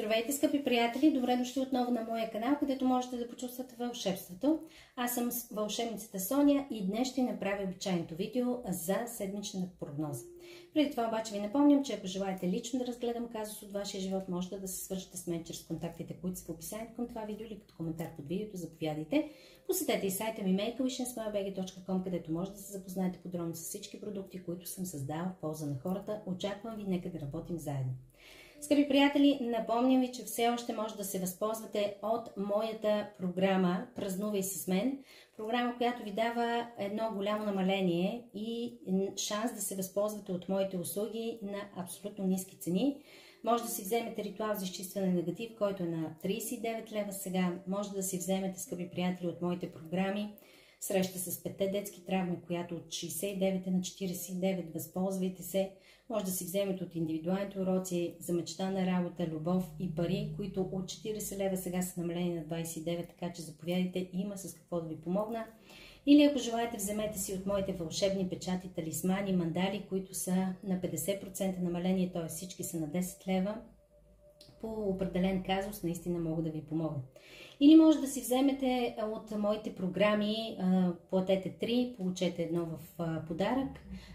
Здравейте, скъпи приятели! Добре дошли отново на моя канал, където можете да почувствате вълшебството. Аз съм вълшебницата Соня и днес ще направя обичайното видео за седмичната прогноза. Преди това обаче ви напомням, че ако желаете лично да разгледам казус от вашия живот, можете да се свържете с мен чрез контактите, които са в описанието към това видео или като коментар под видеото. Заповядайте. Посетете и сайта ми makeawishensmilebg.com, където можете да се запознаете подробно с всички продукти, които съм създала в полза на хората. Очаквам ви, нека да работим заедно. Скъпи приятели, напомням ви, че все още може да се възползвате от моята програма "Празнувай с мен", програма, която ви дава едно голямо намаление и шанс да се възползвате от моите услуги на абсолютно ниски цени. Може да си вземете ритуал за изчистване на негатив, който е на 39 лева сега. Може да си вземете, скъпи приятели, от моите програми "Среща с 5 детски травми", която от 69 на 49, възползвайте се. Може да си вземете от индивидуалните уроци за мечта на работа, любов и пари, които от 40 лева сега са намалени на 29, така че заповядайте, има с какво да ви помогна. Или ако желаете, вземете си от моите вълшебни печати, талисмани, мандали, които са на 50% намаление, т.е. всички са на 10 лева. По определен казус наистина мога да ви помогна. Или може да си вземете от моите програми, платете 3, получете едно в подарък.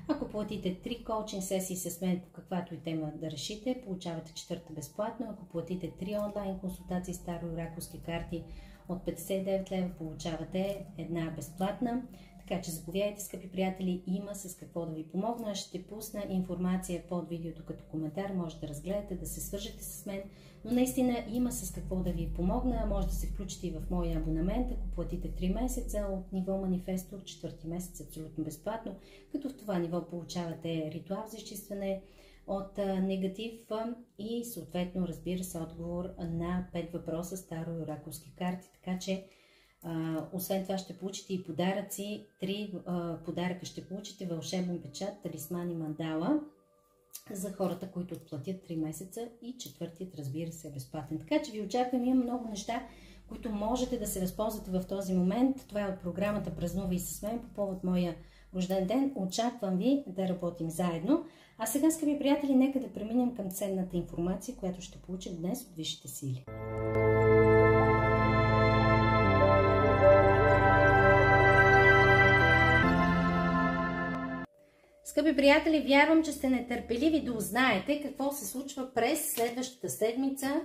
Ако платите 3 коучинг сесии с мен по каквато и тема да решите, получавате 4-та безплатно. Ако платите 3 онлайн консултации с таро и оракулски карти от 59 лева, получавате една безплатна. Така че заповядайте, скъпи приятели, има с какво да ви помогна. Ще пусна информация под видеото като коментар, може да разгледате, да се свържете с мен, но наистина има с какво да ви помогна. Може да се включите и в моя абонамент, ако платите 3 месеца от ниво манифесто, 4-ти месец абсолютно безплатно, като в това ниво получавате ритуал за изчистване от негатив и съответно, разбира се, отговор на 5 въпроса с таро и оракулски карти, така че освен това ще получите и подаръци. 3 подаръка ще получите: вълшебен печат, талисман и мандала за хората, които отплатят 3 месеца, и 4-тият, разбира се, е безплатен. Така че ви очаквам, има много неща, които можете да се възползвате в този момент. Това е от програмата "Празнувай с мен" по повод моя рожден ден. Очаквам ви да работим заедно. А сега, скъпи приятели, нека да преминем към ценната информация, която ще получим днес от висшите сили. Скъпи приятели, вярвам, че сте нетърпеливи да узнаете какво се случва през следващата седмица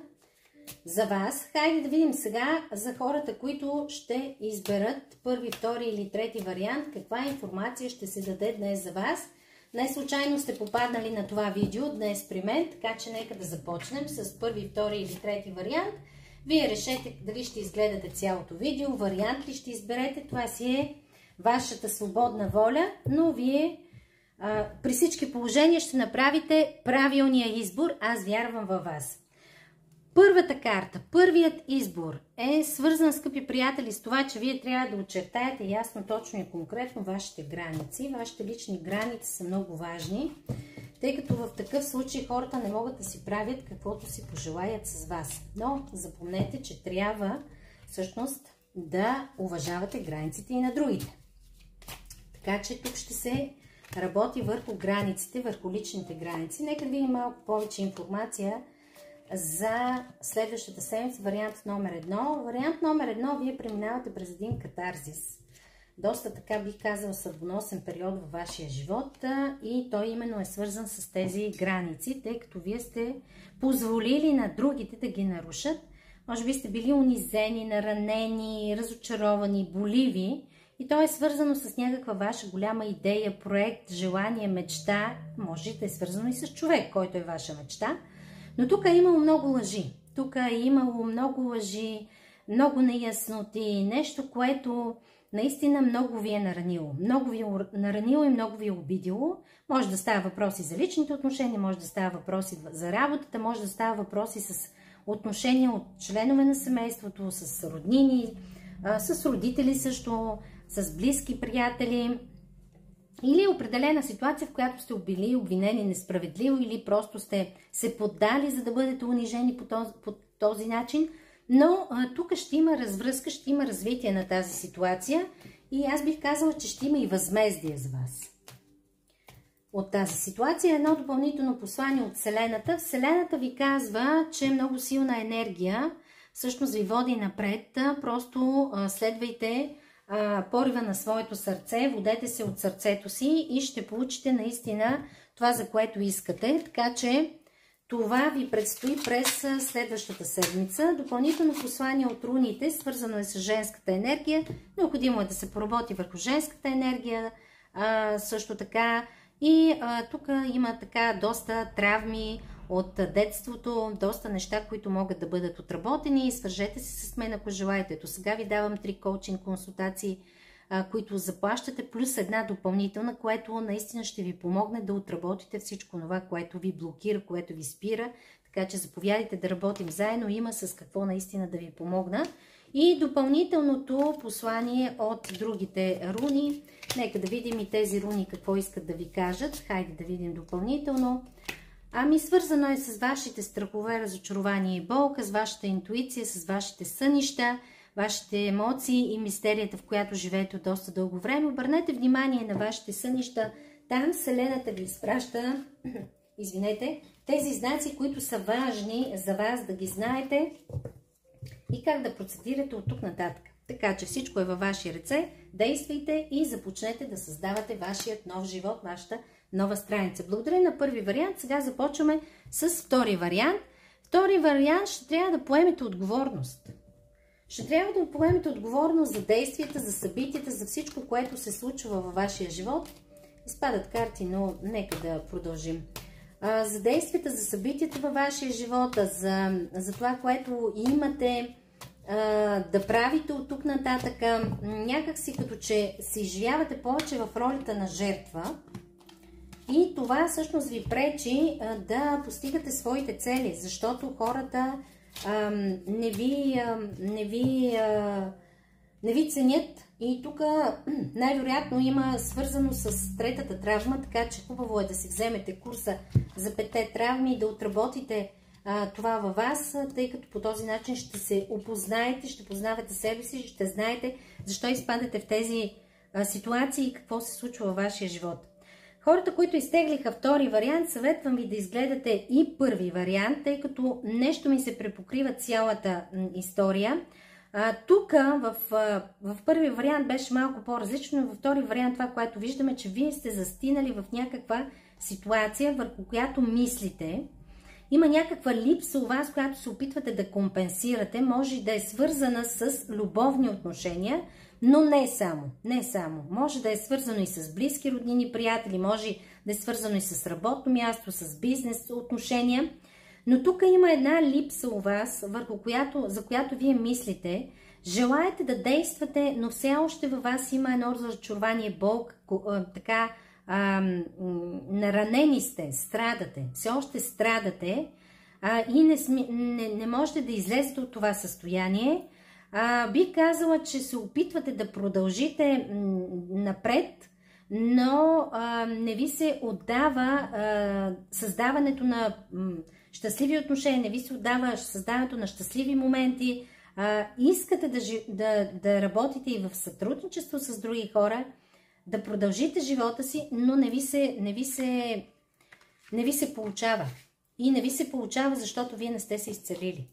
за вас. Хайде да видим сега за хората, които ще изберат първи, втори или трети вариант, каква информация ще се даде днес за вас. Не случайно сте попаднали на това видео днес при мен, така че нека да започнем с първи, втори или трети вариант. Вие решете дали ще изгледате цялото видео, вариант ли ще изберете, това си е вашата свободна воля, но вие при всички положения ще направите правилния избор. Аз вярвам във вас. Първата карта, първият избор е свързан, скъпи приятели, с това, че вие трябва да очертаете ясно, точно и конкретно вашите граници. Вашите лични граници са много важни, тъй като в такъв случай хората не могат да си правят каквото си пожелаят с вас. Но запомнете, че трябва всъщност да уважавате границите и на другите. Така че тук ще се работи върху границите, върху личните граници. Нека да видим малко повече информация за следващата седмица. Вариант номер 1. Вариант номер 1, вие преминавате през един катарзис. Доста, така бих казал, съдбоносен период във вашия живот и той именно е свързан с тези граници, тъй като вие сте позволили на другите да ги нарушат. Може би сте били унизени, наранени, разочаровани, боливи. И то е свързано с някаква ваша голяма идея, проект, желание, мечта. Може да е свързано и с човек, който е ваша мечта. Но тук е имало много лъжи. Тук е имало много лъжи, много неясноти. Нещо, което наистина много ви е наранило. Много ви е наранило и много ви е обидило. Може да става въпроси за личните отношения, може да става въпроси за работата, може да става въпроси с отношения от членове на семейството, с роднини, с родители също, с близки приятели, или определена ситуация, в която сте били обвинени несправедливо или просто сте се поддали, за да бъдете унижени по този начин. Но тук ще има развръзка, ще има развитие на тази ситуация и аз бих казала, че ще има и възмездие за вас. от тази ситуация. Едно допълнително послание от Вселената. Вселената ви казва, че много силна енергия всъщност ви води напред. Просто следвайте порива на своето сърце, водете се от сърцето си и ще получите наистина това, за което искате. Така че това ви предстои през следващата седмица. Допълнително послание от руните, свързано е с женската енергия. Необходимо е да се поработи върху женската енергия, също така. И тук има така доста травми от детството, доста неща, които могат да бъдат отработени. Свържете се с мен, ако желаете. Ето сега ви давам 3 коучинг консултации, които заплащате, плюс една допълнителна, което наистина ще ви помогне да отработите всичко това, което ви блокира, което ви спира. Така че заповядайте да работим заедно. Има с какво наистина да ви помогна. И допълнителното послание от другите руни. Нека да видим и тези руни какво искат да ви кажат. Хайде да видим допълнително. Ами свързано е с вашите страхове, разочарование и болка, с вашата интуиция, с вашите сънища, вашите емоции и мистерията, в която живеете от доста дълго време. Обърнете внимание на вашите сънища. Там Вселената ви изпраща, извинете, тези знаци, които са важни за вас да ги знаете и как да процедирате от тук нататък. Така че всичко е във ваши ръце. Действайте и започнете да създавате вашият нов живот, вашата нова страница. Благодаря на първи вариант. Сега започваме с втори вариант. Втори вариант ще трябва да поемете отговорност. Ще трябва да поемете отговорност за действията, за събитията, за всичко, което се случва във вашия живот. Изпадат карти, но нека да продължим. За действията, за събитията във вашия живот, за това, което имате да правите от тук нататък. Някак си като че се изживявате повече в ролята на жертва. И това всъщност ви пречи да постигате своите цели, защото хората не ви ценят. И тук най-вероятно има свързано с третата травма, така че хубаво е да си вземете курса за 5 травми и да отработите това във вас, тъй като по този начин ще се опознаете, ще познавате себе си, ще знаете защо изпадате в тези ситуации и какво се случва във вашия живот. Хората, които изтеглиха втори вариант, съветвам ви да изгледате и първи вариант, тъй като нещо ми се препокрива цялата история. Тук в първи вариант беше малко по-различно, но във втори вариант това, което виждаме, че вие сте застинали в някаква ситуация, върху която мислите. Има някаква липса у вас, която се опитвате да компенсирате, може да е свързана с любовни отношения, но не само. Не само. Може да е свързано и с близки роднини, приятели, може да е свързано и с работно място, с бизнес отношения. Но тук има една липса у вас, за която вие мислите, желаете да действате, но все още във вас има едно разочарование, болка, така наранени сте, страдате, все още страдате и не можете да излезете от това състояние. Бих казала, че се опитвате да продължите напред, но не ви се отдава създаването на щастливи отношения, не ви се отдава създаването на щастливи моменти. Искате да работите и в сътрудничество с други хора, да продължите живота си, но не ви се получава. И не ви се получава, защото вие не сте се изцелили.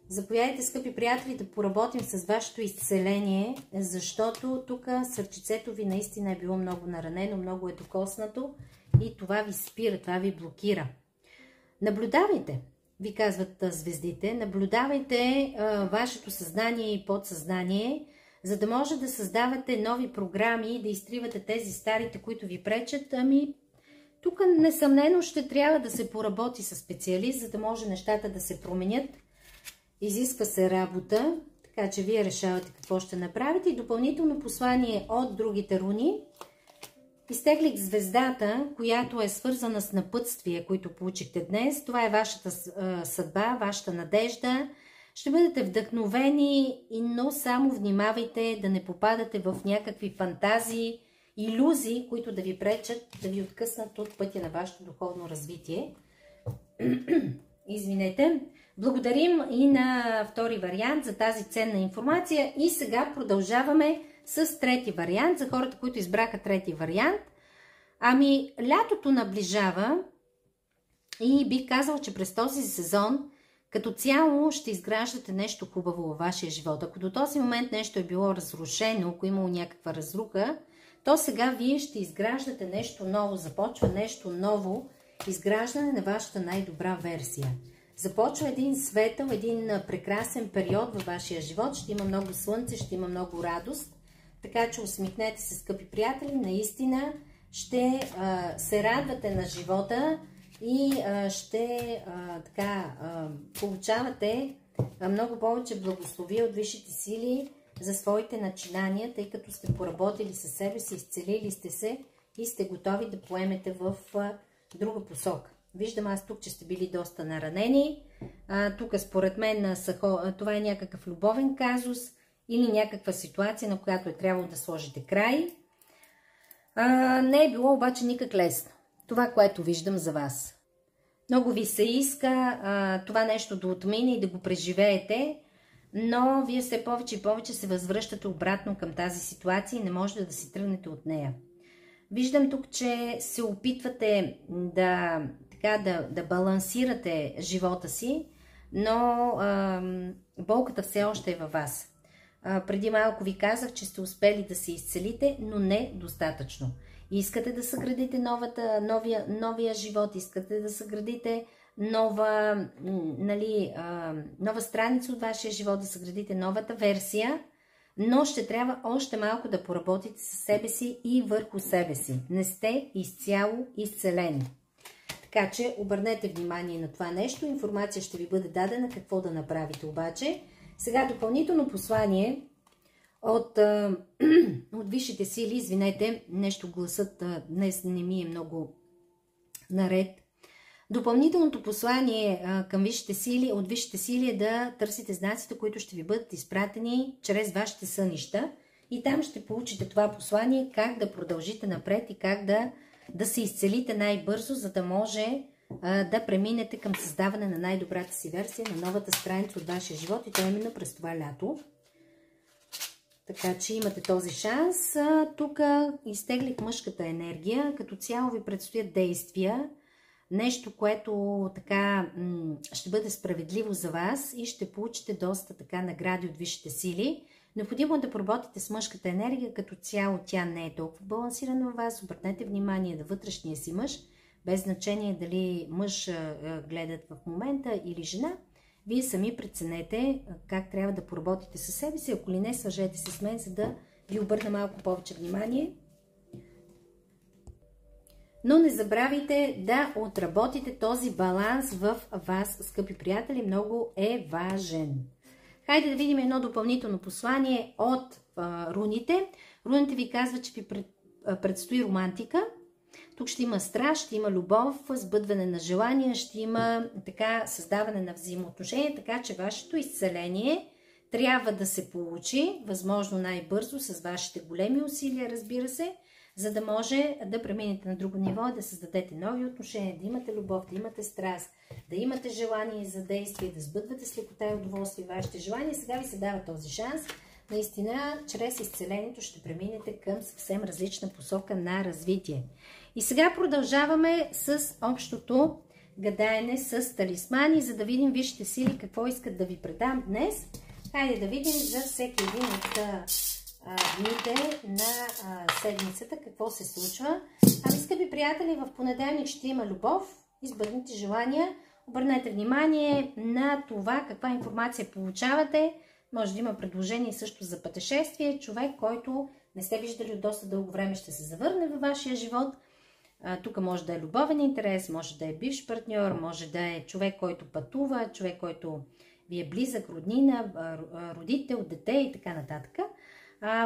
Заповядайте, скъпи приятели, да поработим с вашето изцеление, защото тук сърчицето ви наистина е било много наранено, много е докоснато и това ви спира, това ви блокира. Наблюдавайте, ви казват звездите, наблюдавайте вашето съзнание и подсъзнание, за да може да създавате нови програми и да изтривате тези старите, които ви пречат. Тук несъмнено ще трябва да се поработи с специалист, за да може нещата да се променят. Изисква се работа, така че вие решавате какво ще направите. И допълнително послание от другите руни. Изтеглих звездата, която е свързана с напътствия, които получихте днес. Това е вашата съдба, вашата надежда. Ще бъдете вдъхновени, но само внимавайте да не попадате в някакви фантазии, илюзии, които да ви пречат, да ви откъснат от пътя на вашето духовно развитие. Извинете. Благодарим и на втори вариант за тази ценна информация. И сега продължаваме с трети вариант. За хората, които избраха трети вариант, Ами, лятото наближава и бих казал, че през този сезон като цяло ще изграждате нещо хубаво във вашия живот. Ако до този момент нещо е било разрушено, ако имало някаква разруха, то сега вие ще изграждате нещо ново, започва нещо ново, изграждане на вашата най-добра версия. Започва един светъл, един прекрасен период във вашия живот, ще има много слънце, ще има много радост, така че усмихнете се, скъпи приятели, наистина ще се радвате на живота и ще получавате много повече благословия от висшите сили за своите начинания, тъй като сте поработили със себе си, изцелили сте се и сте готови да поемете в друга посока. Виждам аз тук, че сте били доста наранени. Тук според мен това е някакъв любовен казус или някаква ситуация, на която е трябвало да сложите край. Не е било обаче никак лесно. Това, което виждам за вас. Много ви се иска това нещо да отмине и да го преживеете, но вие все повече и повече се възвръщате обратно към тази ситуация и не можете да си тръгнете от нея. Виждам тук, че се опитвате да балансирате живота си, но болката все още е във вас. Преди малко ви казах, че сте успели да се изцелите, но не достатъчно. Искате да съградите новия живот, искате да съградите нова страница от вашия живот, да съградите новата версия, но ще трябва още малко да поработите със себе си и върху себе си. Не сте изцяло изцелени. Така че обърнете внимание на това нещо. Информация ще ви бъде дадена какво да направите обаче. Сега допълнително послание от висшите сили. Извинете, нещо гласът днес не ми е много наред. Допълнителното послание към висшите сили, от висшите сили е да търсите знаците, които ще ви бъдат изпратени чрез вашите сънища. И там ще получите това послание, как да продължите напред и как да се изцелите най-бързо, за да може да преминете към създаване на най-добрата си версия, на новата страница от вашия живот и то именно през това лято. Така че имате този шанс. Тук изтеглих мъжката енергия. Като цяло ви предстоят действия. Нещо, което така ще бъде справедливо за вас и ще получите доста така награди от висшите сили. Необходимо е да поработите с мъжката енергия, като цяло тя не е толкова балансирана във вас. Обърнете внимание на вътрешния си мъж, без значение дали мъж гледат в момента или жена. Вие сами преценете как трябва да поработите със себе си. Ако ли не, свържете се с мен, за да ви обърна малко повече внимание. Но не забравяйте да отработите този баланс в вас, скъпи приятели. Много е важен. Хайде да видим едно допълнително послание от руните. Руните ви казват, че ви предстои романтика. Тук ще има страст, ще има любов, сбъдване на желания, ще има така създаване на взаимоотношения, така че вашето изцеление трябва да се получи, възможно най-бързо, с вашите големи усилия, разбира се, за да може да преминете на друго ниво и да създадете нови отношения, да имате любов, да имате страст, да имате желание за действие, да сбъдвате с лекота и удоволствие вашите желания. Сега ви се дава този шанс. Наистина, чрез изцелението ще преминете към съвсем различна посока на развитие. И сега продължаваме с общото гадаене с талисмани, за да видим висшите сили какво искат да ви предам днес. Хайде да видим за всеки един от дните на седмицата какво се случва. Ами, скъпи приятели, в понеделник ще има любов, избърните желания. Обърнете внимание на това каква информация получавате. Може да има предложение също за пътешествие. Човек, който не сте виждали от доста дълго време, ще се завърне във вашия живот. Тук може да е любовен интерес, може да е бивш партньор, може да е човек, който пътува, човек, който ви е близък, роднина, родител, дете и така нататък.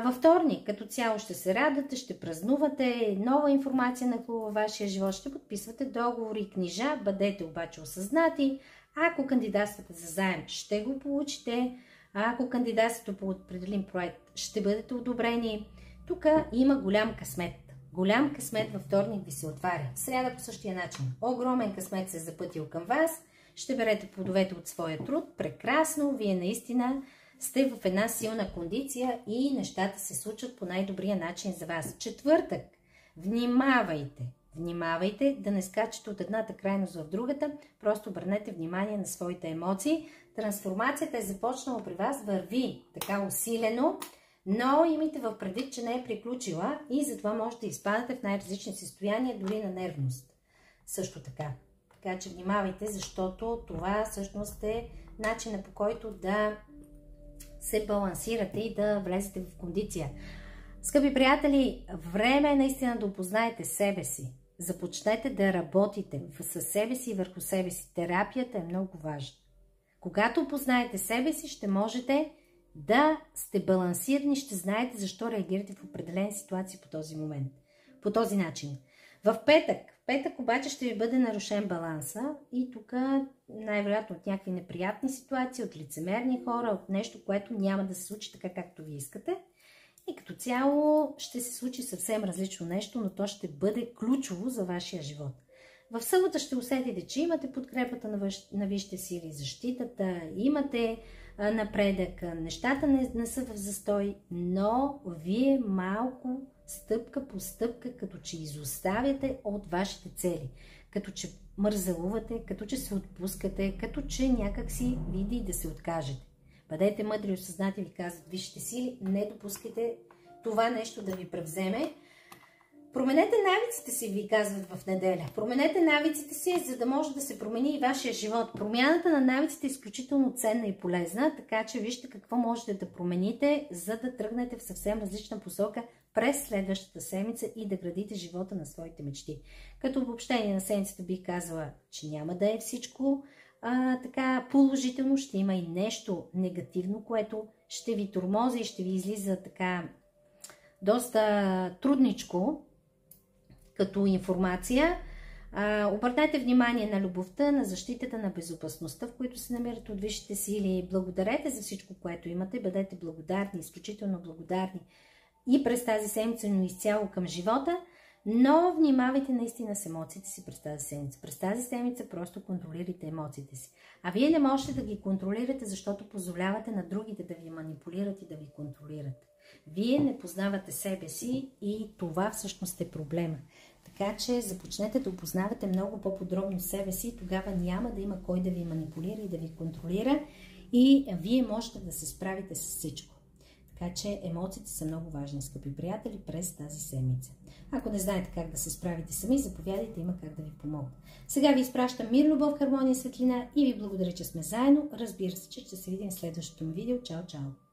Във вторник като цяло ще се радвате, ще празнувате, нова информация нахлува във вашия живот, ще подписвате договори и книжа, бъдете обаче осъзнати. Ако кандидатствате за заем, ще го получите. Ако кандидатствате по определен проект, ще бъдете одобрени. Тук има голям късмет. Голям късмет във вторник ви се отваря. В сряда по същия начин. Огромен късмет се е запътил към вас. Ще берете плодовете от своя труд. Прекрасно. Вие наистина сте в една силна кондиция и нещата се случват по най-добрия начин за вас. Четвъртък. Внимавайте! Внимавайте да не скачате от едната крайност в другата, просто обърнете внимание на своите емоции. Трансформацията е започнала при вас, върви така усилено, но имайте в предвид, че не е приключила и затова можете да изпадате в най-различни състояния, дори на нервност. Също така. Така че внимавайте, защото това всъщност е начинът, по който да се балансирате и да влезете в кондиция. Скъпи приятели, време е наистина да опознаете себе си. Започнете да работите със себе си и върху себе си. Терапията е много важна. Когато опознаете себе си, ще можете да сте балансирани, ще знаете защо реагирате в определени ситуации по този момент. По този начин. В петък обаче ще ви бъде нарушен баланса и тук най-вероятно от някакви неприятни ситуации, от лицемерни хора, от нещо, което няма да се случи така, както ви искате. И като цяло ще се случи съвсем различно нещо, но то ще бъде ключово за вашия живот. В събота ще усетите, че имате подкрепата на висшите сили, защитата, имате напредък, нещата не са в застой, но вие малко, стъпка по стъпка, като че изоставяте от вашите цели, като че мързелувате, като че се отпускате, като че някак си види да се откажете. Бъдете мъдри и осъзнати, ви казват висшите сили, не допускайте това нещо да ви превземе. Променете навиците си, ви казват в неделя. Променете навиците си, за да може да се промени и вашия живот. Промяната на навиците е изключително ценна и полезна, така че вижте какво можете да промените, за да тръгнете в съвсем различна посока през следващата седмица и да градите живота на своите мечти. Като обобщение на седмицата бих казала, че няма да е всичко така положително, ще има и нещо негативно, което ще ви тормози и ще ви излиза така доста трудничко като информация. Обърнете внимание на любовта, на защитата, на безопасността, в които се намирате от висшите сили. Благодарете за всичко, което имате. Бъдете благодарни, изключително благодарни и през тази седмица, но изцяло към живота. Но внимавайте наистина с емоциите си през тази седмица. През тази седмица просто контролирайте емоциите си. А вие не можете да ги контролирате, защото позволявате на другите да ви манипулират и да ви контролират. Вие не познавате себе си и това всъщност е проблема. Така че започнете да опознавате много по-подробно себе си, тогава няма да има кой да ви манипулира и да ви контролира и вие можете да се справите с всичко. Така че емоциите са много важни, скъпи приятели, през тази седмица. Ако не знаете как да се справите сами, заповядайте, има как да ви помогна. Сега ви изпращам мир, любов, хармония, светлина и ви благодаря, че сме заедно. Разбира се, че ще се видим в следващото ми видео. Чао, чао!